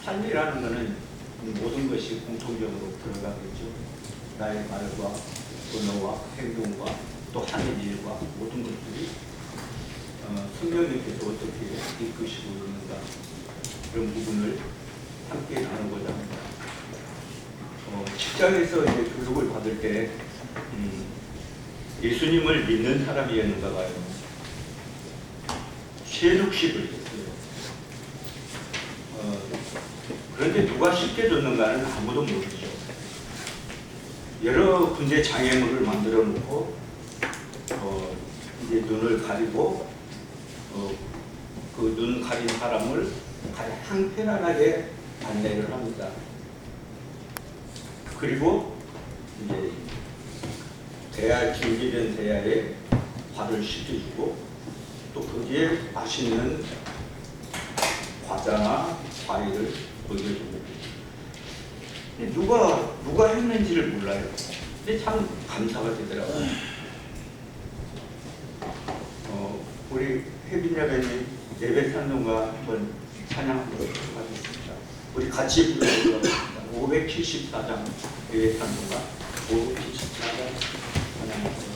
삶이라는 것은 모든 것이 공통적으로 들어가겠죠. 나의 말과 언어와 행동과 또 하는 일과 모든 것들이 성령님께서 어떻게 이끄시고 있는가, 그런 부분을 함께 나누고자 합니다. 직장에서 이제 교육을 받을 때 예수님을 믿는 사람이었는가 봐요. 쉐룩식을 했어요. 그런데 누가 쉽게 줬는가는 아무도 모르죠. 여러 군데 장애물을 만들어 놓고 이제 눈을 가리고 그 눈 가린 사람을 가장 편안하게 안내를 합니다. 그리고 이제 길게 대야에 밥을 씻겨주고 또 거기에 맛있는 과자나 과일을 먹여줍니다. 누가 했는지를 몰라요. 근데 참 감사가 되더라고요. 우리 혜빈 야배님 예배 찬송가 한번 찬양하도록 하겠습니다. 우리 같이 부르도록 하겠습니다. 574장 예배 찬송가 574장 찬양하도록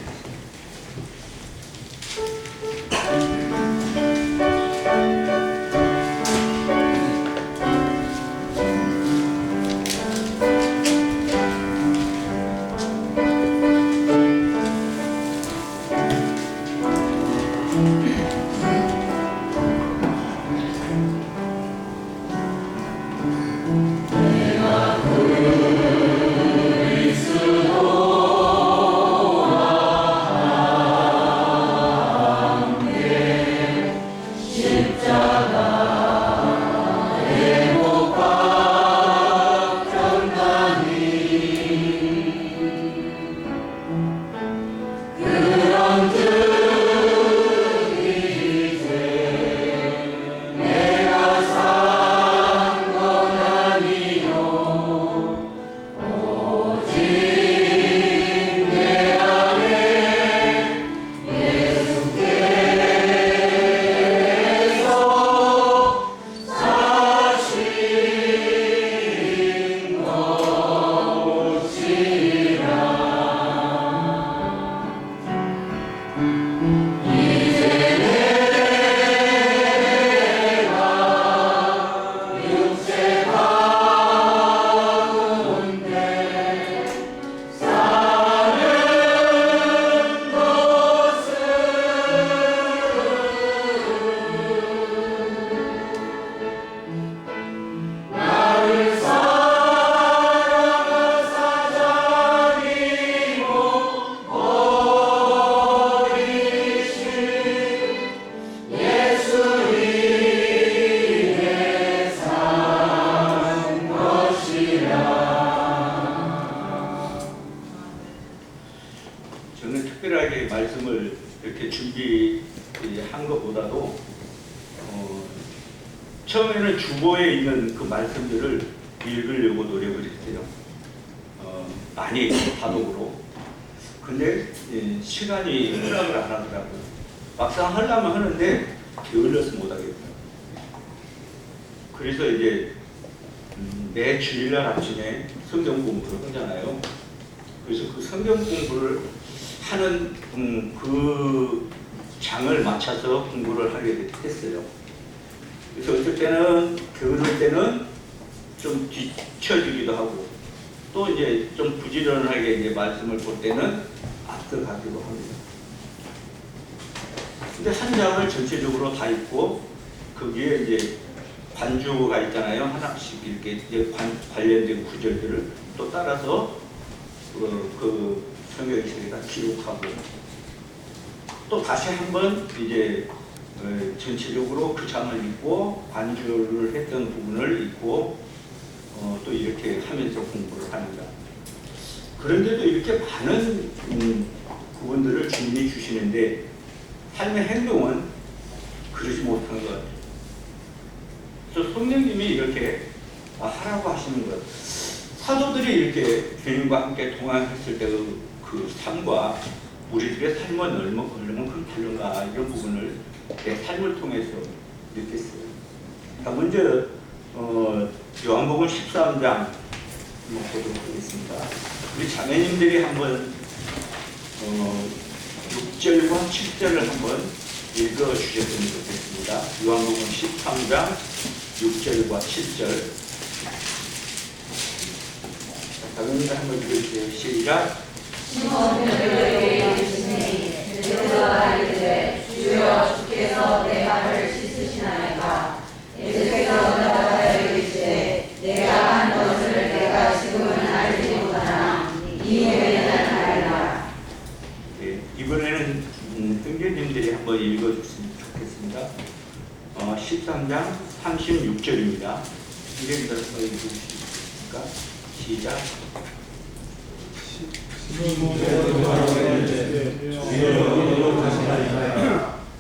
말씀을 이렇게 준비한 것보다도 처음에는 주보에 있는 그 말씀들을 읽으려고 노력을 했어요. 많이 다독으로. 근데 시간이 허락을 안 하더라고요. 막상 하려면 하는데 게을러서 못하겠더라고요. 그래서 이제 매 주일날 아침에 성경 공부를 하잖아요. 그래서 그 성경 공부를 하는 그 장을 맞춰서 공부를 하게 됐어요. 그래서 어떨 때는 게으를 때는 좀 뒤쳐지기도 하고 또 이제 좀 부지런하게 이제 말씀을 볼 때는 앞서가기도 합니다. 근데 한 장을 전체적으로 다 읽고 거기에 이제 관주가 있잖아요. 하나씩 이렇게 이제 관련된 구절들을 또 따라서 그 성경책에다 기록하고 또 다시 한번 이제 전체적으로 그 장을 읽고 관주를 했던 부분을 읽고 또 이렇게 하면서 공부를 합니다. 그런데도 이렇게 많은 부분들을 주님이 주시는데 삶의 행동은 그러지 못한 것 같아요. 그래서 성령님이 이렇게 하라고 하시는 것. 사도들이 이렇게 주님과 함께 동행했을 때 그 삶과 우리들의 삶은 얼마큼 다른가 이런 부분을 내 삶을 통해서 느꼈어요. 그러니까 먼저 요한복음 13장 한번 보도록 하겠습니다. 우리 자매님들이 한번 6절과 7절을 한번 읽어주셨으면 좋겠습니다. 요한복음 13장 6절과 7절. 자매님들 한번 읽어주세요. 시작. 주여 주께서 내 발을 씻으시나이까. 예수께서 대답하여 이르시되 내가 한 것을 내가 지금은 알지 못하나 이후에는 알리라. 네, 이번에는 형제님들이 한번 읽어줬으면 좋겠습니다. 13장 36절입니다. 형제님들 한번 읽어주시겠습니까? 시작.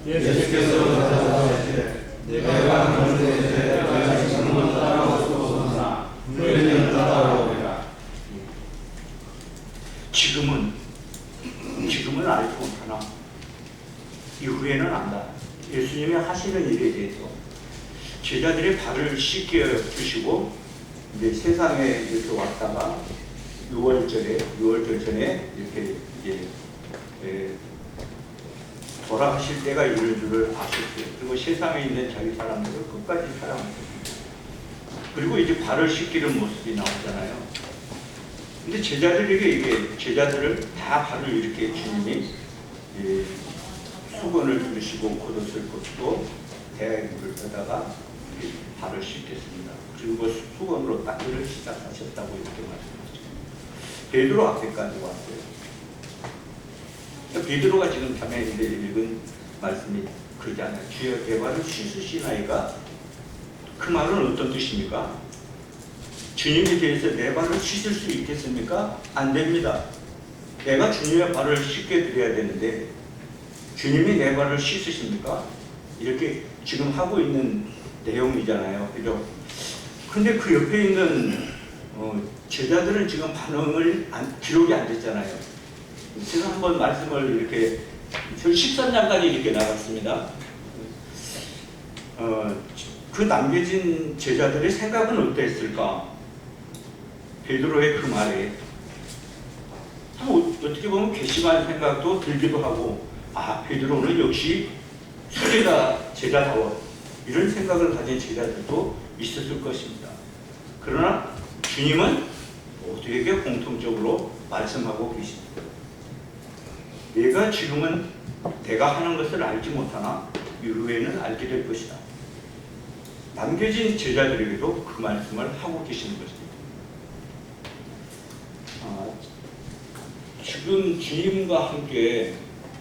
예수께서 대답하시되 내가 너희에게 내가 지금은 따라올 수 없으나 후에는 따라오리라. 지금은 알지 못하나 이후에는 안다. 예수님이 하시는 일에 대해서 제자들의 발을 씻겨 주시고 이제 세상에 이렇게 왔다가 6월절 전에 이렇게 이제 돌아가실 때가 이럴 줄을 아셨고요. 그리고 세상에 있는 자기 사람들을 끝까지 사랑하셨습니다. 그리고 이제 발을 씻기는 모습이 나오잖아요. 근데 제자들을 다 발을 이렇게 주님이 수건을 두르시고 겉옷을 벗고 대야에 물을 떠다가 발을 씻겠습니다. 그리고 수건으로 닦기를 시작하셨다고 이렇게 말씀하시죠. 베드로 앞에까지 왔어요. 베드로가 지금 자매님들 읽은 말씀이 그러지 않아요. 주여 내 발을 씻으시나이까? 그 말은 어떤 뜻입니까? 주님에 대해서 내 발을 씻을 수 있겠습니까? 안 됩니다. 내가 주님의 발을 씻게 드려야 되는데 주님이 내 발을 씻으십니까? 이렇게 지금 하고 있는 내용이잖아요. 그죠? 근데 그 옆에 있는 제자들은 지금 기록이 안 됐잖아요. 제가 한번 말씀을 이렇게 13장까지 이렇게 나갔습니다. 그 남겨진 제자들의 생각은 어땠을까? 베드로의 그 말에 어떻게 보면 괘씸한 생각도 들기도 하고, 베드로는 역시 제자다워 이런 생각을 가진 제자들도 있었을 것입니다. 그러나 주님은 모두에게 공통적으로 말씀하고 계십니다. 내가 지금은 내가 하는 것을 알지 못하나 이후에는 알게 될 것이다. 남겨진 제자들에게도 그 말씀을 하고 계시는 것입니다. 지금 주님과 함께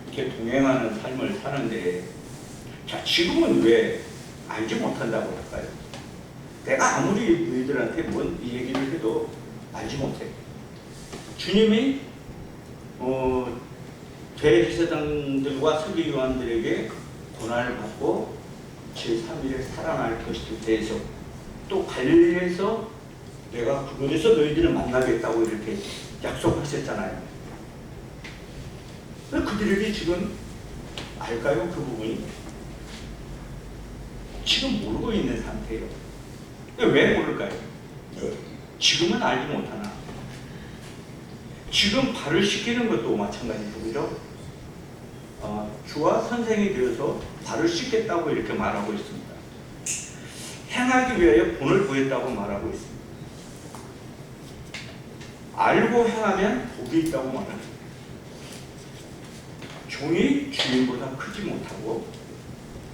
이렇게 동행하는 삶을 사는데, 지금은 왜 알지 못한다고 할까요? 내가 아무리 너희들한테 뭔 이 얘기를 해도 알지 못해. 주님이 대제사장들과 서기관들에게 고난을 받고 제3일에 살아날 것에 대해서 또 갈릴리에서 내가 그곳에서 너희들을 만나겠다고 이렇게 약속하셨잖아요. 그들에게 지금 알까요? 그 부분이 지금 모르고 있는 상태예요. 왜 모를까요? 지금은 알지 못하나 지금 발을 씻기는 것도 마찬가지죠. 그죠? 주와 선생이 되어서 발을 씻겠다고 이렇게 말하고 있습니다. 행하기 위하여 본을 보였다고 말하고 있습니다. 알고 행하면 복이 있다고 말합니다. 종이 주인보다 크지 못하고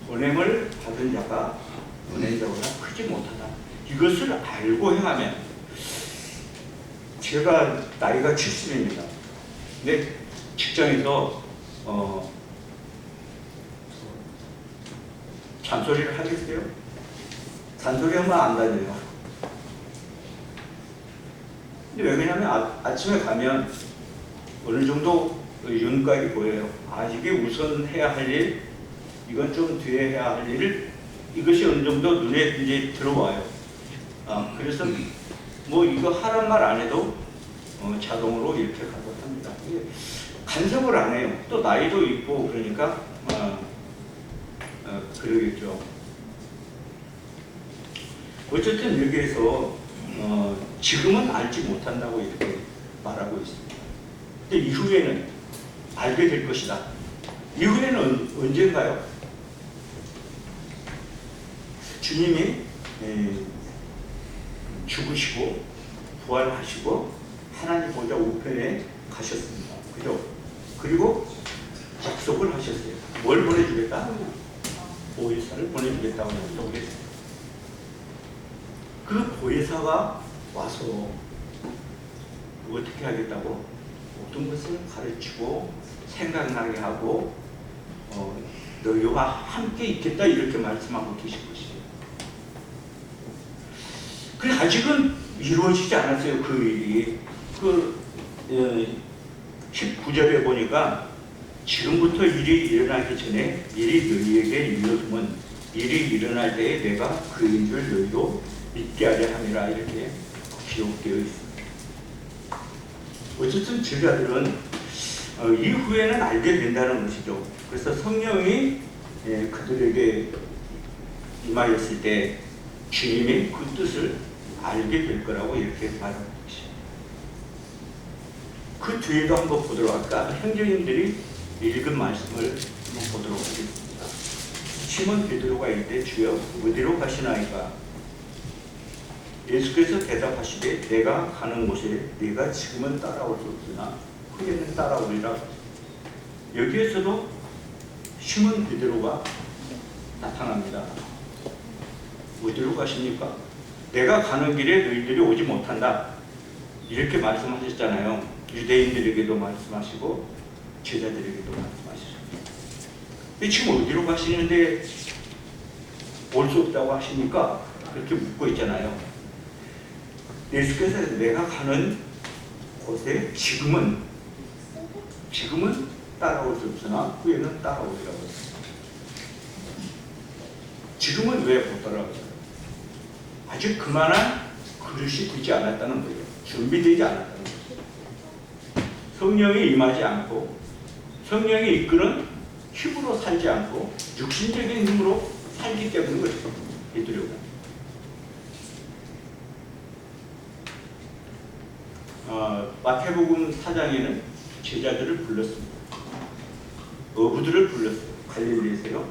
보냄을 받은 자가 보낸 자보다 크지 못하다. 이것을 알고 행하면, 제가 나이가 70입니다. 근데 직장에서 잔소리를 하겠어요? 잔소리하면 안 다녀요. 근데 왜 그러냐면 아침에 가면 어느 정도 윤곽이 보여요. 이게 우선 해야 할 일, 이건 좀 뒤에 해야 할 일, 이것이 어느 정도 눈에 이제 들어와요. 그래서 뭐 이거 하란 말 안 해도 자동으로 이렇게 가고 합니다. 간섭을 안 해요. 또 나이도 있고 그러니까 그러겠죠. 어쨌든 여기에서 지금은 알지 못한다고 이렇게 말하고 있습니다. 근데 이후에는 알게 될 것이다. 이후에는 언젠가요? 주님이 죽으시고 부활하시고 하나님 보좌 우편에 가셨습니다. 그죠? 그리고 약속을 하셨어요. 뭘 보내주겠다? 보혜사를 보내주겠다고 약속을 했어요. 그 보혜사가 와서 어떻게 하겠다고? 모든 것을 가르치고 생각나게 하고 너희와 함께 있겠다 이렇게 말씀하고 계신 것이에요. 그래 아직은 이루어지지 않았어요. 그 일이. 19절에 보니까 지금부터 일이 일어나기 전에 일이 너희에게 일러두면 일이 일어날 때에 내가 그인 줄 너희도 믿게 하려 함이라 이렇게 기록되어 있습니다. 어쨌든 제자들은 이후에는 알게 된다는 것이죠. 그래서 성령이 그들에게 임하였을 때 주님의 그 뜻을 알게 될 거라고 이렇게 말하는 것이죠. 그 뒤에도 한번 보도록 할까? 형제님들이 읽은 말씀을 한번 보도록 하겠습니다. 시몬 베드로가 이르되 주여 어디로 가시나이까? 예수께서 대답하시되 내가 가는 곳에 네가 지금은 따라올 수 없으나 후에는 따라오리라. 여기에서도 시몬 베드로가 나타납니다. 어디로 가십니까? 내가 가는 길에 너희들이 오지 못한다. 이렇게 말씀하셨잖아요. 유대인들에게도 말씀하시고 제자들에게도 말씀하셨습니다. 근데 지금 어디로 가시는데 올 수 없다고 하십니까? 그렇게 묻고 있잖아요. 예수께서 내가 가는 곳에 지금은 따라올 수 없으나 후에는 따라오리라고 했습니다. 지금은 왜 못 따라오죠? 아직 그만한 그릇이 되지 않았다는 거예요. 준비되지 않았다는 거예요. 성령이 임하지 않고 성령이 이끄는 힘으로 살지 않고 육신적인 힘으로 살기 때문인 거죠. 베드로가. 마태복음 4장에는 제자들을 불렀습니다. 어부들을 불렀어요. 갈릴리에서요.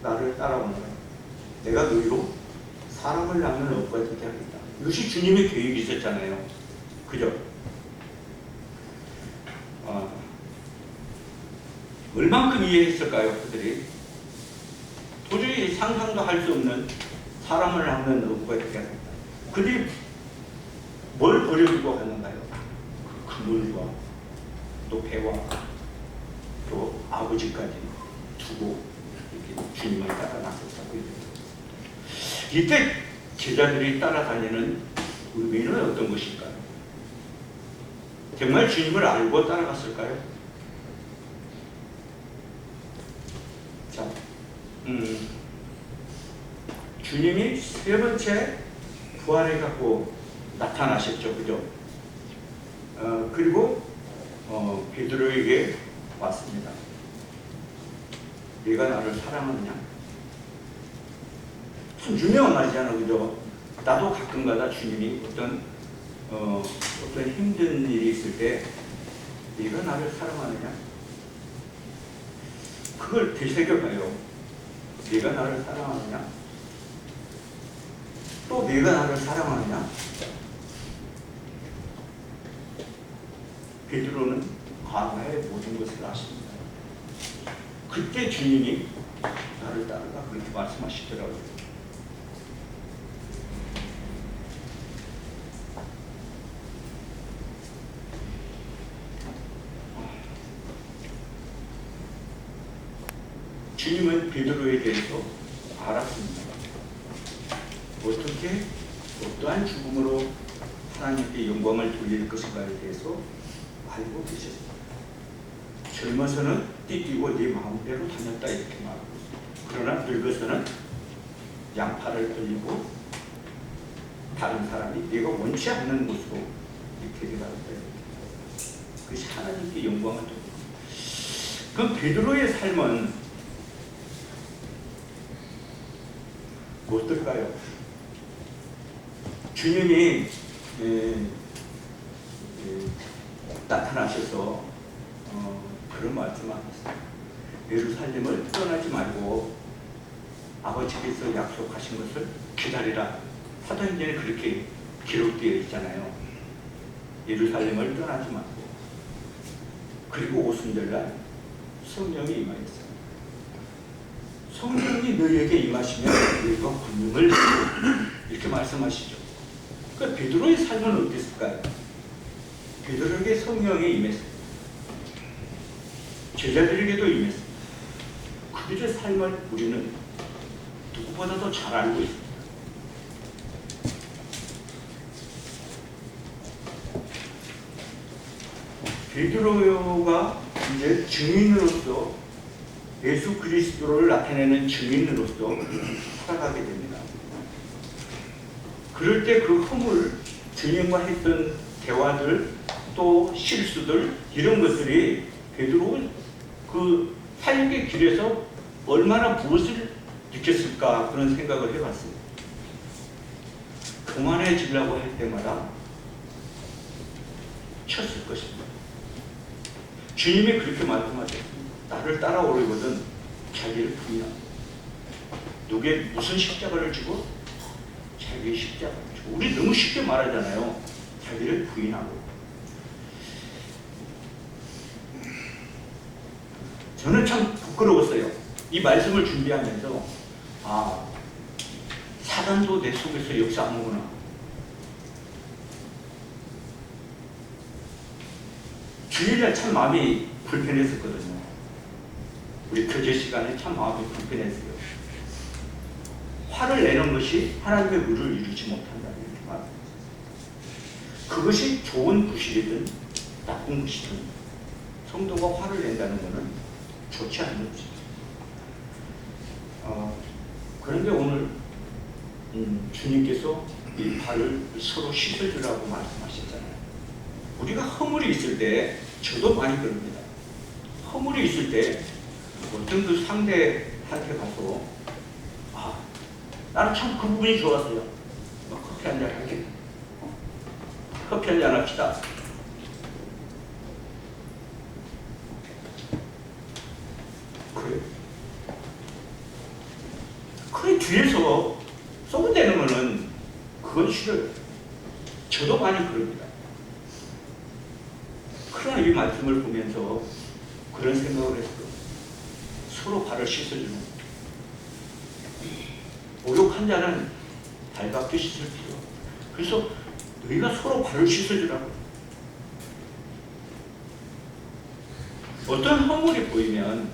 나를 따라오너라. 내가 너희로 사람을 낳는 업과 되게 하겠다. 이것이 주님의 계획이 있었잖아요. 그죠? 얼만큼 이해했을까요? 그들이 도저히 상상도 할 수 없는 사람을 낳는 업과 되게 하겠다. 그들이 뭘 버려두고 갔는가요? 그물과 또 배와 또 아버지까지 두고 이렇게 주님을 따라 나섰다고 얘기합니다. 이때 제자들이 따라다니는 의미는 어떤 것일까요? 정말 주님을 알고 따라갔을까요? 자, 주님이 세 번째 부활해 갖고 나타나셨죠, 그죠? 그리고 베드로에게 왔습니다. 네가 나를 사랑하느냐? 참 유명한 말이잖아, 그죠? 나도 가끔가다 주님이 어떤 힘든 일이 있을 때 네가 나를 사랑하느냐? 그걸 되새겨봐요. 네가 나를 사랑하느냐? 또 네가 나를 사랑하느냐? 베드로는 과거의 모든 것을 아십니다. 그때 주님이 나를 따르라 그렇게 말씀하시더라고요. 주님은 베드로에 대해서 알았습니다. 어떻게 어떠한 죽음으로 하나님께 영광을 돌릴 것인가에 대해서 알고 계셨습니다. 젊어서는 띠뛰고 네 마음대로 다녔다 이렇게 말하고 있습니다. 그러나 늙어서는 양팔을 벌리고 다른 사람이 네가 원치 않는 곳으로 이렇게 데려갔다. 그것이 하나님께 영광을 돌리고. 그럼 베드로의 삶은 어떨까요? 주님이 나타나셔서 그런 말씀하셨어요. 예루살렘을 떠나지 말고 아버지께서 약속하신 것을 기다리라. 사도행전에 그렇게 기록되어 있잖아요. 예루살렘을 떠나지 말고. 그리고 오순절날 성령이 임하였어요. 성령이 너희에게 임하시면 너희가 권능을 받고 이렇게 말씀하시죠. 그러니까 베드로의 삶은 어땠을까요? 베드로에게 성령이 임했어요. 제자들에게도 임했어요. 그들의 삶을 우리는 누구보다도 잘 알고 있습니다. 베드로가 이제 증인으로서 예수 그리스도를 나타내는 증인으로서 살아가게 됩니다. 그럴 때 그 허물, 주님과 했던 대화들, 또 실수들, 이런 것들이 베드로 그 사역의 길에서 얼마나 무엇을 느꼈을까 그런 생각을 해봤습니다. 교만해지려고 할 때마다 쳤을 것입니다. 주님이 그렇게 말씀하셨습니다. 나를 따라오려거든 자기를 부인하고, 누구의 무슨 십자가를 지고 자기의 십자가를 지고. 우리 너무 쉽게 말하잖아요. 자기를 부인하고. 저는 참 부끄러웠어요. 이 말씀을 준비하면서 사단도 내 속에서 역사하는구나. 주일날 참 마음이 불편했었거든요. 우리 교제 시간에 참 마음이 불편했어요. 화를 내는 것이 하나님의 의를 이루지 못한다, 이렇게 말합니다. 그것이 좋은 구실이든 나쁜 구실이든 성도가 화를 낸다는 것은 좋지 않은 것이죠. 그런데 오늘 주님께서 이 발을 서로 씻어주라고 말씀하셨잖아요. 우리가 허물이 있을 때, 저도 많이 그럽니다. 허물이 있을 때 어떤 그 상대한테 가서 나는 참 그 부분이 좋았어요. 커피 한잔 할게. 커피 한잔 합시다. 그래. 그래 뒤에서 쏘고대는 거는 그건 싫어요. 저도 많이 그럽니다. 그러나 이 말씀을 보면서 그런 생각을 했어요. 서로 발을 씻어주는. 목욕한 자는 달갑게 씻을 필요. 그래서 너희가 서로 발을 씻어주라고. 어떤 허물이 보이면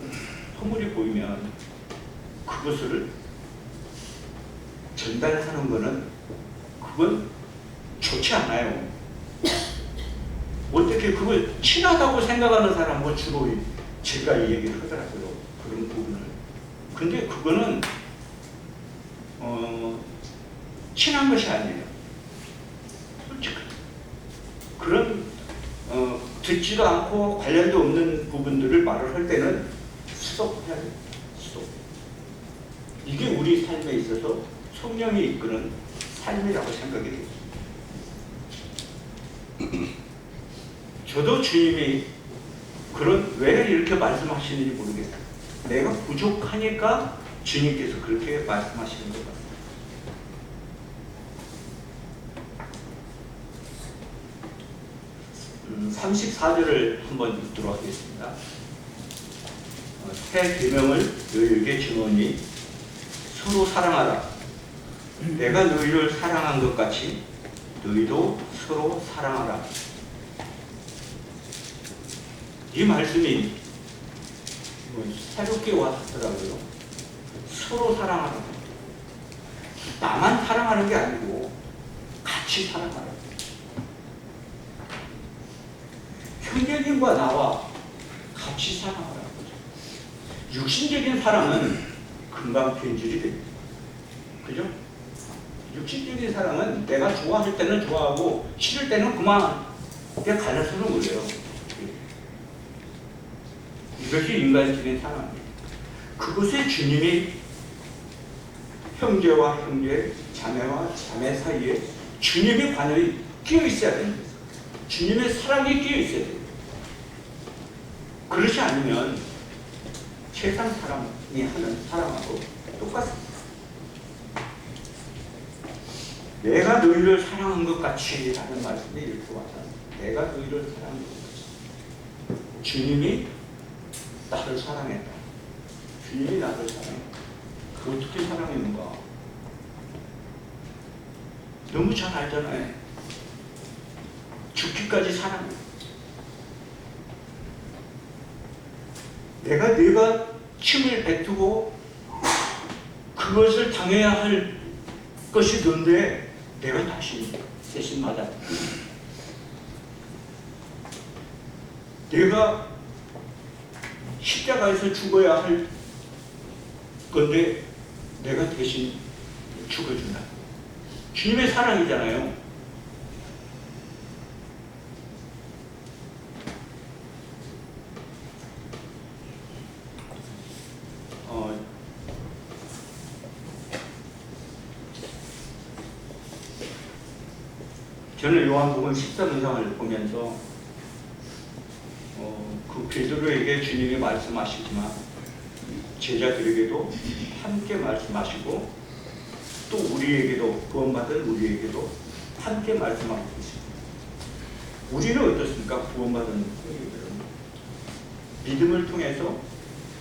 그것을 전달하는 것은 그건 좋지 않아요. 어떻게 그걸 친하다고 생각하는 사람은 주로 제가 이 얘기를 하더라고요. 그런 부분을. 근데 그거는 친한 것이 아니에요. 솔직히. 그런 듣지도 않고 관련도 없는 부분들을 말을 할 때는 스톱해야 돼요. 스톱. 이게 우리 삶에 있어서 성령이 이끄는 삶이라고 생각이 됩니다. 저도 주님이 왜 이렇게 말씀하시는지 모르겠어요. 내가 부족하니까 주님께서 그렇게 말씀하시는 것 같습니다. 34절을 한번 읽도록 하겠습니다. 새 계명을 너희에게 주노니 서로 사랑하라. 내가 너희를 사랑한 것 같이 너희도 서로 사랑하라. 이 말씀이 새롭게 와닿더라고요. 서로 사랑하라. 나만 사랑하는 게 아니고 같이 사랑하라. 형제님과 나와 같이 사랑하라. 육신적인 사랑은 금방 변질이 됩니다. 그죠? 육신적인 사랑은 내가 좋아할 때는 좋아하고 싫을 때는 그만 그냥 갈라서는 못해요. 이것이 인간적인 사랑입니다. 그것에 주님이 형제와 형제, 자매와 자매 사이에 주님의 관여에 끼어 있어야 됩니다. 주님의 사랑이 끼어 있어야 돼요. 그렇지 않으면 세상 사람이 하는 사랑하고 똑같습니다. 내가 너희를 사랑한 것 같이 라는 말씀이 이렇게 와서 내가 너희를 사랑한 것 같이. 주님이 나를 사랑했다. 주님이 나를 사랑했다. 그 어떻게 사랑했는가? 너무 잘 알잖아요. 죽기까지 사랑해. 내가 침을 뱉고 그것을 당해야 할 것이 너인데 내가 대신 맞아. 내가 십자가에서 죽어야 할 건데 내가 대신 죽어준다. 주님의 사랑이잖아요. 저는 요한복음 13장을 보면서 그 베드로에게 주님이 말씀하시지만 제자들에게도 함께 말씀하시고 또 우리에게도 구원받은 우리에게도 함께 말씀하고 있습니다. 우리는 어떻습니까? 구원받은 우리들은 믿음을 통해서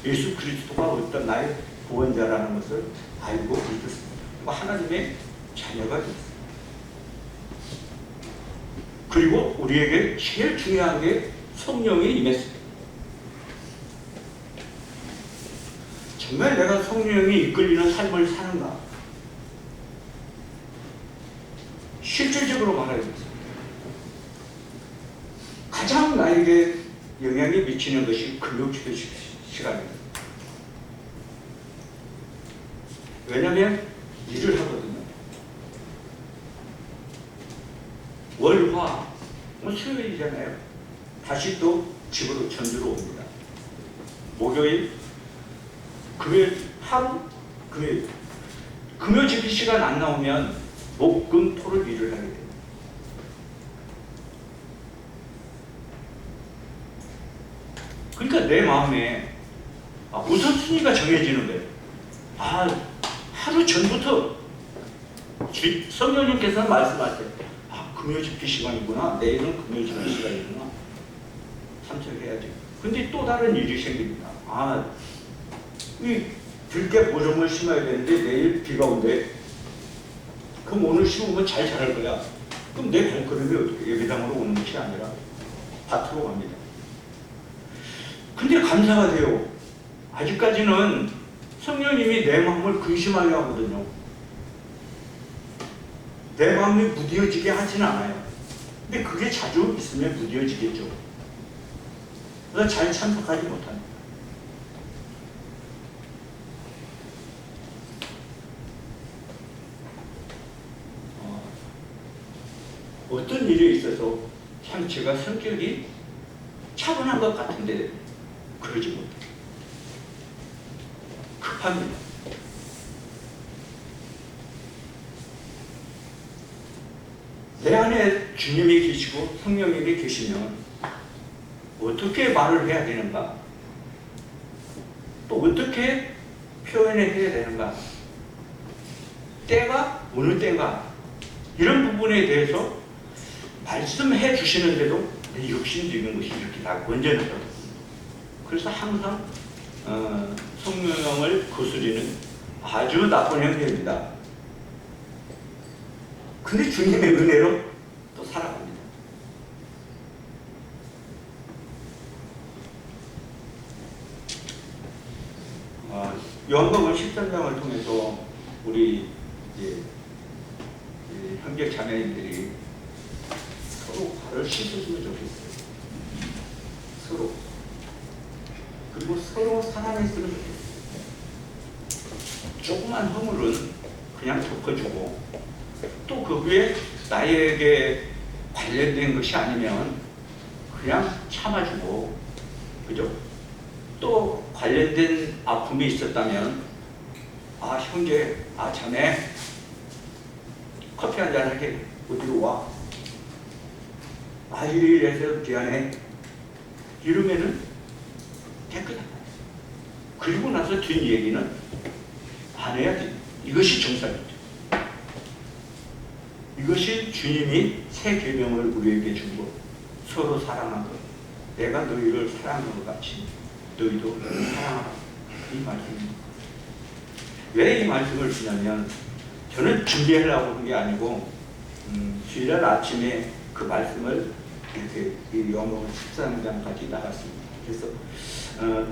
예수 그리스도가 어떤 나의 구원자라는 것을 알고 믿었습니다. 하나님의 자녀가 됐습니다. 그리고 우리에게 제일 중요한 게 성령이 임했습니다. 정말 내가 성령이 이끌리는 삶을 사는가? 실질적으로 말하겠습니다. 가장 나에게 영향이 미치는 것이 금요기도 시간입니다. 왜냐하면 일을 하거든요. 월화, 수요일이잖아요. 다시 또 집으로 전주로 옵니다. 목요일, 금요일 하루, 금요 집회 시간 안 나오면 목, 금, 토를 일을 하게 돼요. 그러니까 내 마음에 우선순위가 정해지는 거예요. 하루 전부터 성령님께서는 말씀하세요. 금요 집회 시간이구나. 내일은 금요 집회 시간이구나. 참석해야지. 근데 또 다른 일이 생깁니다. 이 들깨 보름을 심어야 되는데 내일 비가 온대. 그럼 오늘 심으면 잘 자랄 거야. 그럼 내 발걸음이 어떻게 예배당으로 오는 것이 아니라 밭으로 갑니다. 근데 감사가 돼요. 아직까지는 성령님이 내 마음을 근심하게 하거든요. 내 마음이 무뎌지게 하지는 않아요. 근데 그게 자주 있으면 무뎌지겠죠. 그래서 잘 참석하지 못합니다. 어떤 일에 있어서 참 제가 성격이 차분한 것 같은데 그러지 못해요. 급합니다. 내 안에 주님이 계시고 성령님이 계시면 어떻게 말을 해야 되는가? 또 어떻게 표현을 해야 되는가? 때가 어느 때인가? 이런 부분에 대해서 말씀해 주시는데도 내 욕심적인 것이 이렇게 다 건져내더라고요. 그래서 항상 성령을 거스리는 아주 나쁜 형태입니다. 근데 주님의 은혜로 또 살아갑니다. 요한복음 13장을 통해서 우리 형제 자매님들이 서로 발을 씻어주면 좋겠어요. 서로. 그리고 서로 사랑했으면 좋겠어요. 조그만 허물은 그냥 덮어주고 또 그 위에 나에게 관련된 것이 아니면 그냥 참아주고, 그죠? 또 관련된 아픔이 있었다면 형제, 자매 커피 한잔 하게 어디로 와? 아 이래서 미안해. 이러면은 깨끗하다. 그리고 나서 뒷 얘기는 안 해야지. 이것이 정상이죠. 이것이 주님이 새 계명을 우리에게 준 것. 서로 사랑한 것. 내가 너희를 사랑한 것 같이 너희도 사랑하라. 이 말씀입니다. 왜 이 말씀을 주냐면 저는 준비하려고 한 게 아니고 주일날 아침에 그 말씀을 이렇게 이 영어 13장까지 나갔습니다. 그래서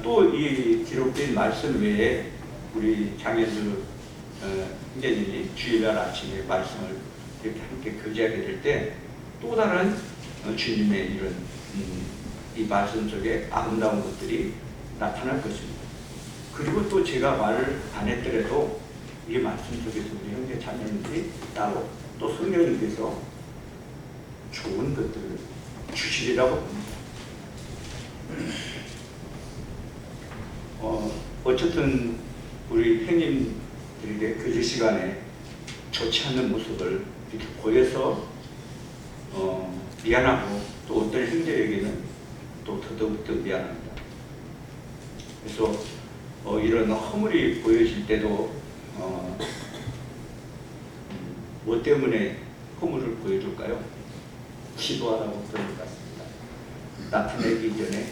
또 이 기록된 말씀 외에 우리 장현주 형제님이 주일날 아침에 말씀을 이렇게 함께 교제하게 될 때 또 다른 주님의 이런 이 말씀 속에 아름다운 것들이 나타날 것입니다. 그리고 또 제가 말을 안 했더라도 이 말씀 속에서 우리 형제 자매님들이 따로 또 성령님께서 좋은 것들을 주시리라고 봅니다. 어쨌든 우리 형님들에게 교제 시간에 좋지 않는 모습을 이렇게 보여서 미안하고 또 어떤 형제에게는 또 더더욱 미안합니다. 그래서 이런 허물이 보여질 때도 뭐 때문에 허물을 보여줄까요? 기도하라고 그런 것 같습니다. 나타내기 전에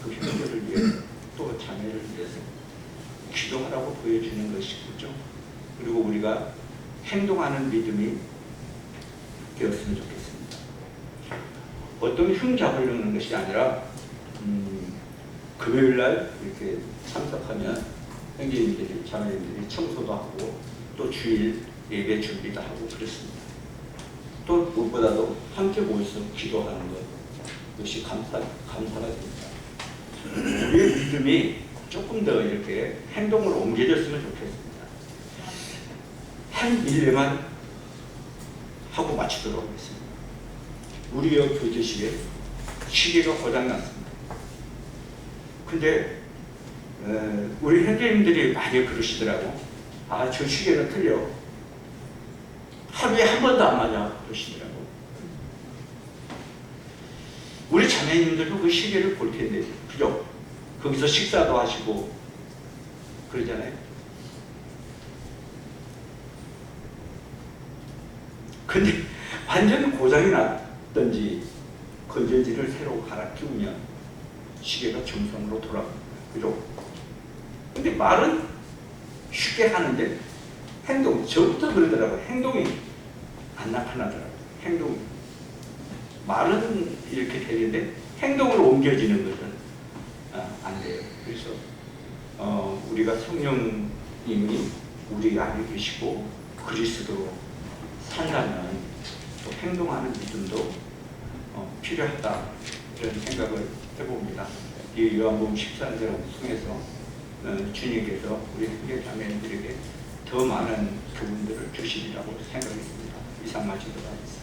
그 형제를 위해서 또 자매를 위해서 기도하라고 보여주는 것이겠죠. 그리고 우리가 행동하는 믿음이 되었으면 좋겠습니다. 어떤 흉 잡으려는 것이 아니라 금요일날 이렇게 참석하면 형제님들이 자매님들이 청소도 하고 또 주일 예배 준비도 하고 그렇습니다. 또 무엇보다도 함께 모여서 기도하는 것, 그것이 감사가 됩니다. 우리의 믿음이 조금 더 이렇게 행동으로 옮겨졌으면 좋겠습니다. 한 일례만 하고 마치도록 하겠습니다. 우리의 교제식에 시계가 고장났습니다. 근데 우리 형제님들이 많이 그러시더라고. 아, 저 시계는 틀려. 하루에 한 번도 안 맞아 그러시더라고. 우리 자매님들도 그 시계를 볼 텐데, 그죠? 거기서 식사도 하시고 그러잖아요. 근데 완전 고장이 났든지 건전지를 새로 갈아 끼우면 시계가 정상으로 돌아갑니다. 그죠? 근데 말은 쉽게 하는데 행동, 저부터 그러더라고요. 행동이 안 나타나더라고요. 행동이. 말은 이렇게 되는데 행동으로 옮겨지는 것은 안 돼요. 그래서 우리가 성령님이 우리 안에 계시고 그리스도로 살려면 또 행동하는 믿음도 필요하다, 이런 생각을 해봅니다. 이 요한복음 14장을 통해서 주님께서 우리 형제 자매들에게 더 많은 교훈들을 주시리라고 생각했습니다. 이상 마치도록 하겠습니다.